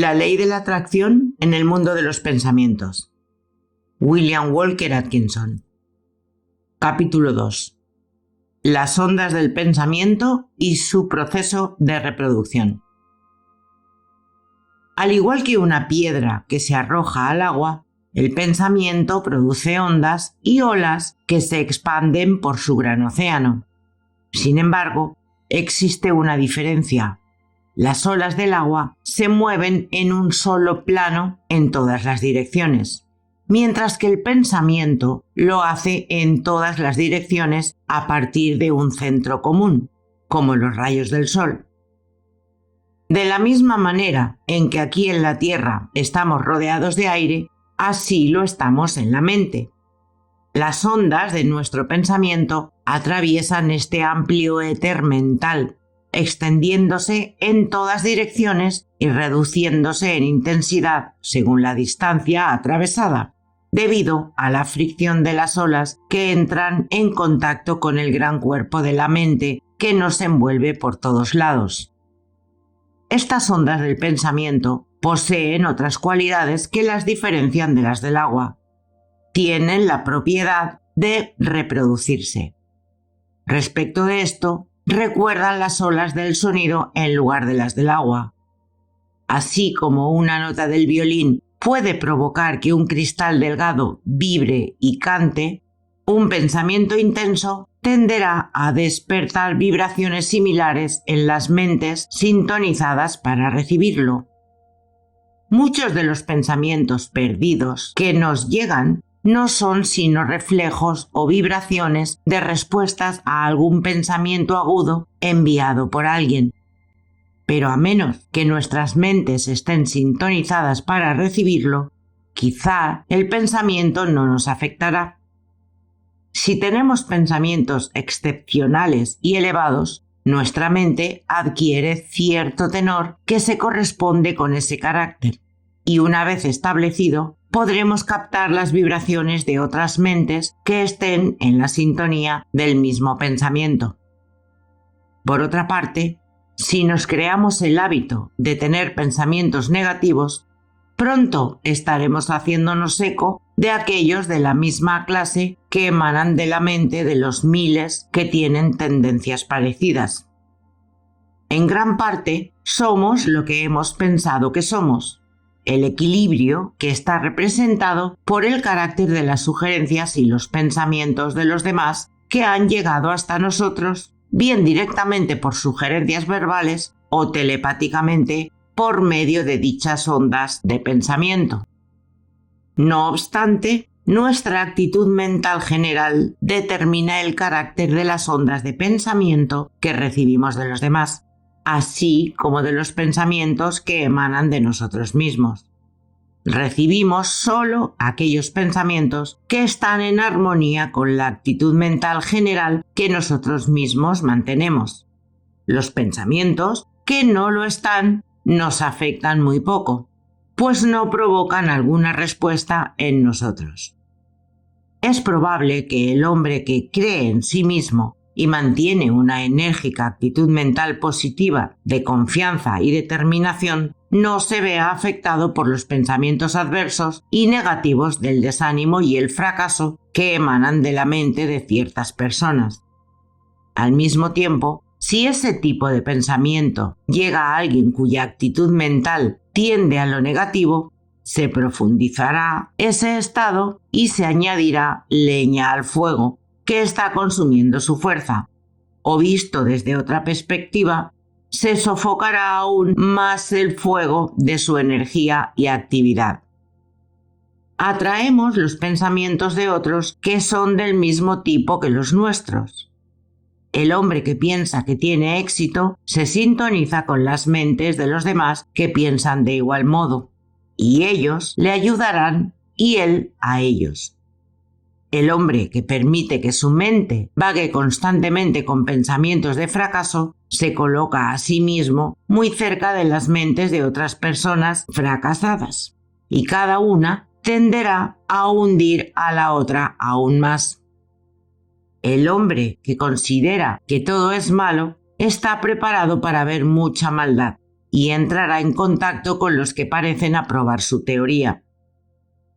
La ley de la atracción en el mundo de los pensamientos. William Walker Atkinson. Capítulo 2. Las ondas del pensamiento y su proceso de reproducción. Al igual que una piedra que se arroja al agua, el pensamiento produce ondas y olas que se expanden por su gran océano. Sin embargo, existe una diferencia. Las olas del agua se mueven en un solo plano en todas las direcciones, mientras que el pensamiento lo hace en todas las direcciones a partir de un centro común, como los rayos del sol. De la misma manera en que aquí en la Tierra estamos rodeados de aire, así lo estamos en la mente. Las ondas de nuestro pensamiento atraviesan este amplio éter mental, extendiéndose en todas direcciones y reduciéndose en intensidad según la distancia atravesada, debido a la fricción de las olas que entran en contacto con el gran cuerpo de la mente que nos envuelve por todos lados. Estas ondas del pensamiento poseen otras cualidades que las diferencian de las del agua. Tienen la propiedad de reproducirse. Respecto de esto, recuerdan las olas del sonido en lugar de las del agua. Así como una nota del violín puede provocar que un cristal delgado vibre y cante, un pensamiento intenso tenderá a despertar vibraciones similares en las mentes sintonizadas para recibirlo. Muchos de los pensamientos perdidos que nos llegan no son sino reflejos o vibraciones de respuestas a algún pensamiento agudo enviado por alguien. Pero a menos que nuestras mentes estén sintonizadas para recibirlo, quizá el pensamiento no nos afectará. Si tenemos pensamientos excepcionales y elevados, nuestra mente adquiere cierto tenor que se corresponde con ese carácter, y una vez establecido, podremos captar las vibraciones de otras mentes que estén en la sintonía del mismo pensamiento. Por otra parte, si nos creamos el hábito de tener pensamientos negativos, pronto estaremos haciéndonos eco de aquellos de la misma clase que emanan de la mente de los miles que tienen tendencias parecidas. En gran parte, somos lo que hemos pensado que somos. El equilibrio que está representado por el carácter de las sugerencias y los pensamientos de los demás que han llegado hasta nosotros, bien directamente por sugerencias verbales o telepáticamente por medio de dichas ondas de pensamiento. No obstante, nuestra actitud mental general determina el carácter de las ondas de pensamiento que recibimos de los demás, así como de los pensamientos que emanan de nosotros mismos. Recibimos solo aquellos pensamientos que están en armonía con la actitud mental general que nosotros mismos mantenemos. Los pensamientos que no lo están nos afectan muy poco, pues no provocan alguna respuesta en nosotros. Es probable que el hombre que cree en sí mismo y mantiene una enérgica actitud mental positiva de confianza y determinación, no se vea afectado por los pensamientos adversos y negativos del desánimo y el fracaso que emanan de la mente de ciertas personas. Al mismo tiempo, si ese tipo de pensamiento llega a alguien cuya actitud mental tiende a lo negativo, se profundizará ese estado y se añadirá leña al fuego que está consumiendo su fuerza, o visto desde otra perspectiva, se sofocará aún más el fuego de su energía y actividad. Atraemos los pensamientos de otros que son del mismo tipo que los nuestros. El hombre que piensa que tiene éxito se sintoniza con las mentes de los demás que piensan de igual modo, y ellos le ayudarán y él a ellos. El hombre que permite que su mente vague constantemente con pensamientos de fracaso se coloca a sí mismo muy cerca de las mentes de otras personas fracasadas, y cada una tenderá a hundir a la otra aún más. El hombre que considera que todo es malo está preparado para ver mucha maldad, y entrará en contacto con los que parecen aprobar su teoría.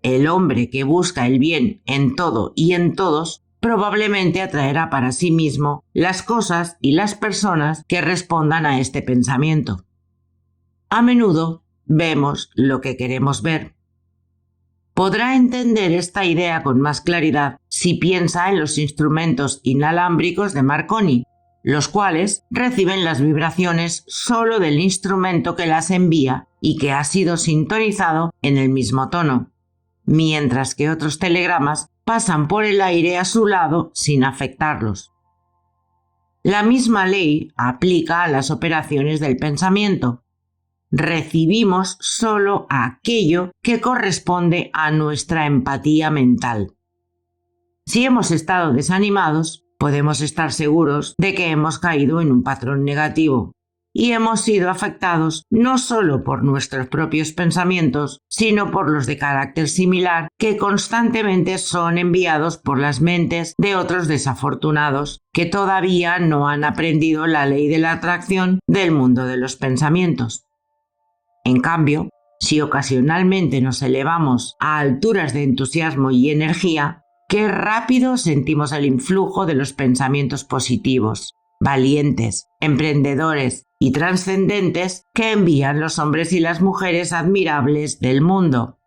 El hombre que busca el bien en todo y en todos probablemente atraerá para sí mismo las cosas y las personas que respondan a este pensamiento. A menudo vemos lo que queremos ver. Podrá entender esta idea con más claridad si piensa en los instrumentos inalámbricos de Marconi, los cuales reciben las vibraciones solo del instrumento que las envía y que ha sido sintonizado en el mismo tono, mientras que otros telegramas pasan por el aire a su lado sin afectarlos. La misma ley aplica a las operaciones del pensamiento. Recibimos solo aquello que corresponde a nuestra empatía mental. Si hemos estado desanimados, podemos estar seguros de que hemos caído en un patrón negativo y hemos sido afectados no solo por nuestros propios pensamientos, sino por los de carácter similar que constantemente son enviados por las mentes de otros desafortunados que todavía no han aprendido la ley de la atracción del mundo de los pensamientos. En cambio, si ocasionalmente nos elevamos a alturas de entusiasmo y energía, qué rápido sentimos el influjo de los pensamientos positivos, valientes, emprendedores y trascendentes que envían los hombres y las mujeres admirables del mundo.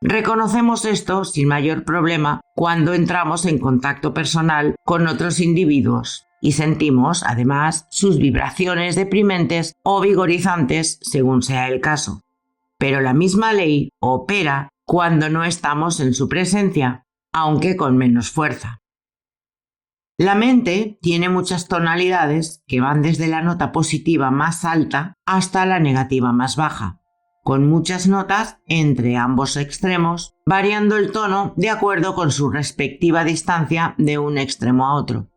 Reconocemos esto sin mayor problema cuando entramos en contacto personal con otros individuos y sentimos, además, sus vibraciones deprimentes o vigorizantes según sea el caso. Pero la misma ley opera cuando no estamos en su presencia, aunque con menos fuerza. La mente tiene muchas tonalidades que van desde la nota positiva más alta hasta la negativa más baja, con muchas notas entre ambos extremos, variando el tono de acuerdo con su respectiva distancia de un extremo a otro.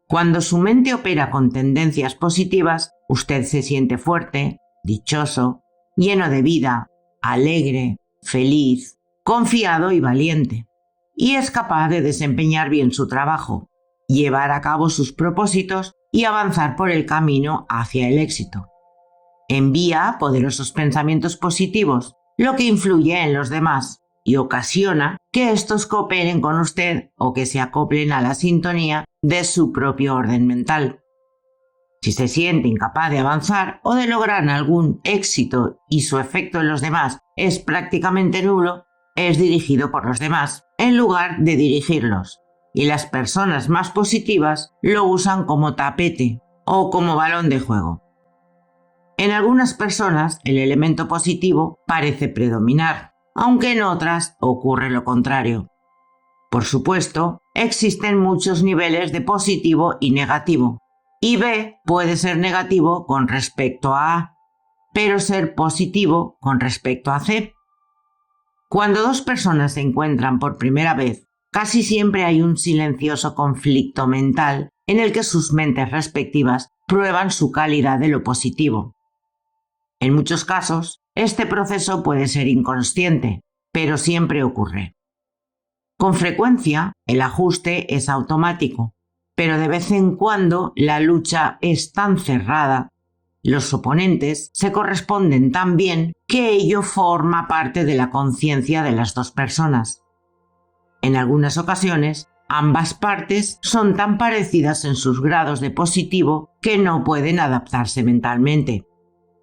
Cuando su mente opera con tendencias positivas, usted se siente fuerte, dichoso, lleno de vida, alegre, feliz, confiado y valiente, y es capaz de desempeñar bien su trabajo, llevar a cabo sus propósitos y avanzar por el camino hacia el éxito. Envía poderosos pensamientos positivos, lo que influye en los demás y ocasiona que estos cooperen con usted o que se acoplen a la sintonía de su propio orden mental. Si se siente incapaz de avanzar o de lograr algún éxito y su efecto en los demás es prácticamente nulo, es dirigido por los demás en lugar de dirigirlos, y las personas más positivas lo usan como tapete o como balón de juego. En algunas personas el elemento positivo parece predominar, aunque en otras ocurre lo contrario. Por supuesto, existen muchos niveles de positivo y negativo, y B puede ser negativo con respecto a A, pero ser positivo con respecto a C. Cuando dos personas se encuentran por primera vez, casi siempre hay un silencioso conflicto mental en el que sus mentes respectivas prueban su calidad de lo positivo. En muchos casos, este proceso puede ser inconsciente, pero siempre ocurre. Con frecuencia, el ajuste es automático, pero de vez en cuando la lucha es tan cerrada, los oponentes se corresponden tan bien que ello forma parte de la conciencia de las dos personas. En algunas ocasiones, ambas partes son tan parecidas en sus grados de positivo que no pueden adaptarse mentalmente.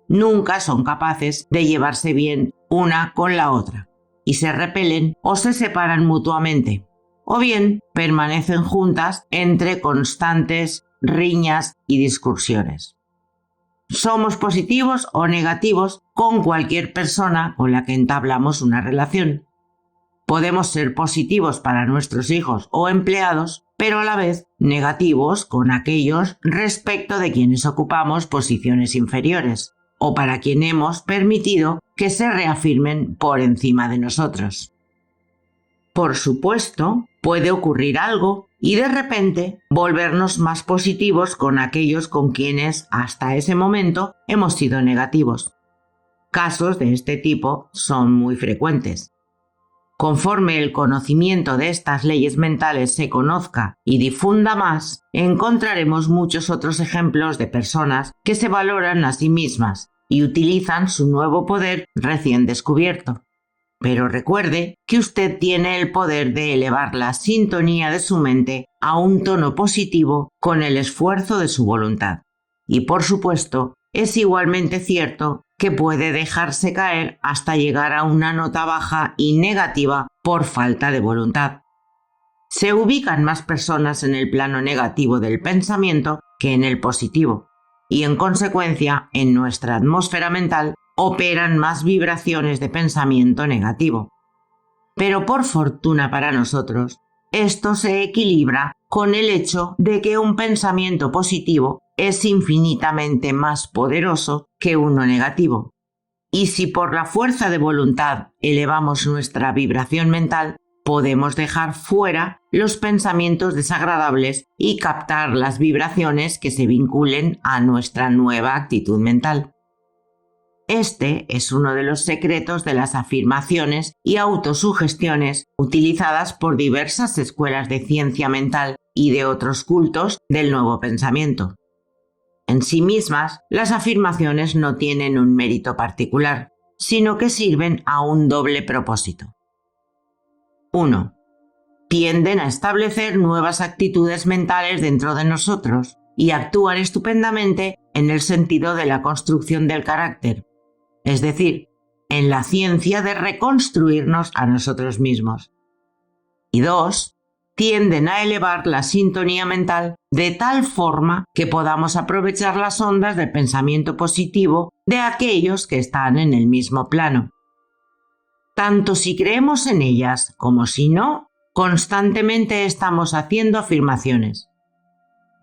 Nunca son capaces de llevarse bien una con la otra, y se repelen o se separan mutuamente, o bien permanecen juntas entre constantes riñas y discusiones. Somos positivos o negativos con cualquier persona con la que entablamos una relación. Podemos ser positivos para nuestros hijos o empleados, pero a la vez negativos con aquellos respecto de quienes ocupamos posiciones inferiores, o para quien hemos permitido que se reafirmen por encima de nosotros. Por supuesto, puede ocurrir algo y de repente volvernos más positivos con aquellos con quienes hasta ese momento hemos sido negativos. Casos de este tipo son muy frecuentes. Conforme el conocimiento de estas leyes mentales se conozca y difunda más, encontraremos muchos otros ejemplos de personas que se valoran a sí mismas y utilizan su nuevo poder recién descubierto. Pero recuerde que usted tiene el poder de elevar la sintonía de su mente a un tono positivo con el esfuerzo de su voluntad. Y por supuesto, es igualmente cierto que puede dejarse caer hasta llegar a una nota baja y negativa por falta de voluntad. Se ubican más personas en el plano negativo del pensamiento que en el positivo, y en consecuencia, en nuestra atmósfera mental operan más vibraciones de pensamiento negativo. Pero por fortuna para nosotros, esto se equilibra con el hecho de que un pensamiento positivo es infinitamente más poderoso que uno negativo. Y si por la fuerza de voluntad elevamos nuestra vibración mental, podemos dejar fuera los pensamientos desagradables y captar las vibraciones que se vinculen a nuestra nueva actitud mental. Este es uno de los secretos de las afirmaciones y autosugestiones utilizadas por diversas escuelas de ciencia mental y de otros cultos del nuevo pensamiento. En sí mismas, las afirmaciones no tienen un mérito particular, sino que sirven a un doble propósito. 1. Tienden a establecer nuevas actitudes mentales dentro de nosotros y actúan estupendamente en el sentido de la construcción del carácter, es decir, en la ciencia de reconstruirnos a nosotros mismos. Y 2. Tienden a elevar la sintonía mental de tal forma que podamos aprovechar las ondas del pensamiento positivo de aquellos que están en el mismo plano. Tanto si creemos en ellas como si no, constantemente estamos haciendo afirmaciones.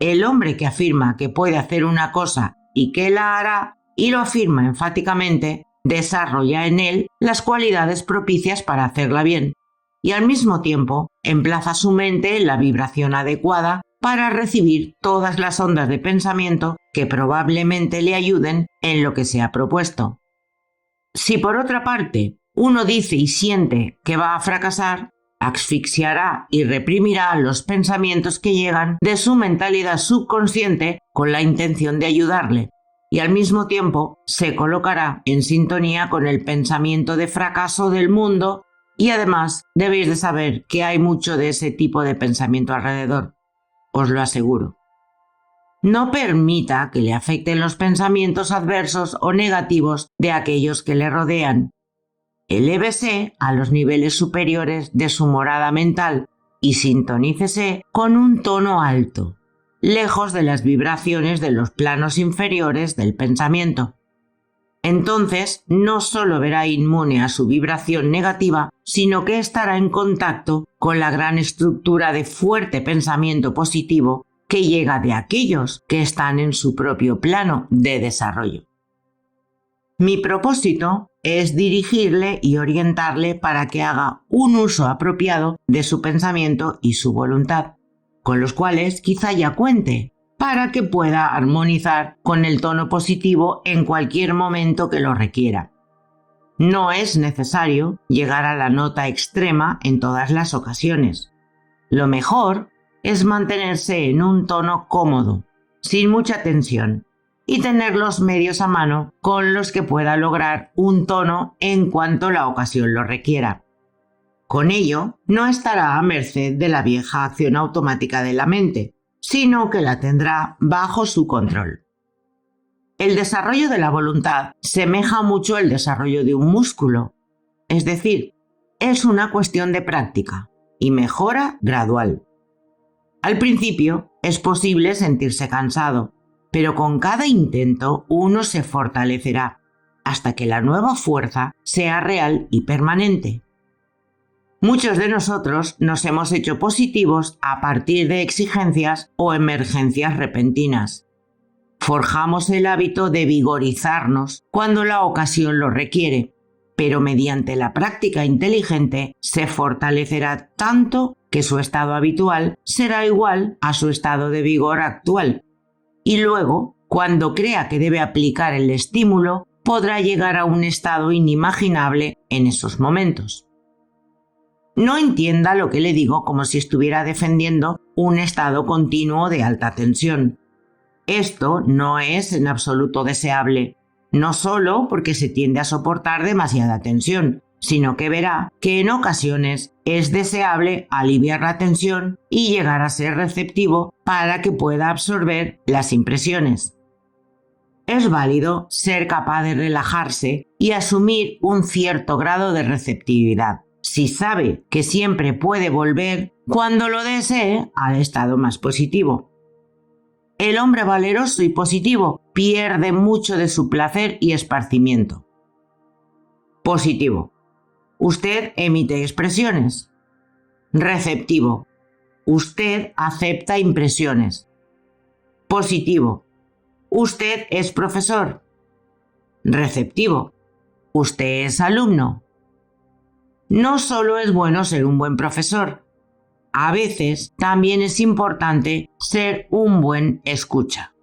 El hombre que afirma que puede hacer una cosa y que la hará, y lo afirma enfáticamente, desarrolla en él las cualidades propicias para hacerla bien, y al mismo tiempo emplaza su mente en la vibración adecuada para recibir todas las ondas de pensamiento que probablemente le ayuden en lo que se ha propuesto. Si por otra parte uno dice y siente que va a fracasar, asfixiará y reprimirá los pensamientos que llegan de su mentalidad subconsciente con la intención de ayudarle, y al mismo tiempo se colocará en sintonía con el pensamiento de fracaso del mundo. Y además debéis de saber que hay mucho de ese tipo de pensamiento alrededor, os lo aseguro. No permita que le afecten los pensamientos adversos o negativos de aquellos que le rodean. Elévese a los niveles superiores de su morada mental y sintonícese con un tono alto, lejos de las vibraciones de los planos inferiores del pensamiento. Entonces, no solo verá inmune a su vibración negativa, sino que estará en contacto con la gran estructura de fuerte pensamiento positivo que llega de aquellos que están en su propio plano de desarrollo. Mi propósito es dirigirle y orientarle para que haga un uso apropiado de su pensamiento y su voluntad, con los cuales quizá ya cuente, para que pueda armonizar con el tono positivo en cualquier momento que lo requiera. No es necesario llegar a la nota extrema en todas las ocasiones. Lo mejor es mantenerse en un tono cómodo, sin mucha tensión, y tener los medios a mano con los que pueda lograr un tono en cuanto la ocasión lo requiera. Con ello, no estará a merced de la vieja acción automática de la mente, sino que la tendrá bajo su control. El desarrollo de la voluntad semeja mucho al desarrollo de un músculo, es decir, es una cuestión de práctica y mejora gradual. Al principio es posible sentirse cansado, pero con cada intento uno se fortalecerá hasta que la nueva fuerza sea real y permanente. Muchos de nosotros nos hemos hecho positivos a partir de exigencias o emergencias repentinas. Forjamos el hábito de vigorizarnos cuando la ocasión lo requiere, pero mediante la práctica inteligente se fortalecerá tanto que su estado habitual será igual a su estado de vigor actual. Y luego, cuando crea que debe aplicar el estímulo, podrá llegar a un estado inimaginable en esos momentos. No entienda lo que le digo como si estuviera defendiendo un estado continuo de alta tensión. Esto no es en absoluto deseable, no solo porque se tiende a soportar demasiada tensión, sino que verá que en ocasiones es deseable aliviar la tensión y llegar a ser receptivo para que pueda absorber las impresiones. Es válido ser capaz de relajarse y asumir un cierto grado de receptividad, si sabe que siempre puede volver, cuando lo desee, al estado más positivo. El hombre valeroso y positivo pierde mucho de su placer y esparcimiento. Positivo. Usted emite expresiones. Receptivo. Usted acepta impresiones. Positivo. Usted es profesor. Receptivo. Usted es alumno. No solo es bueno ser un buen profesor, a veces también es importante ser un buen escucha.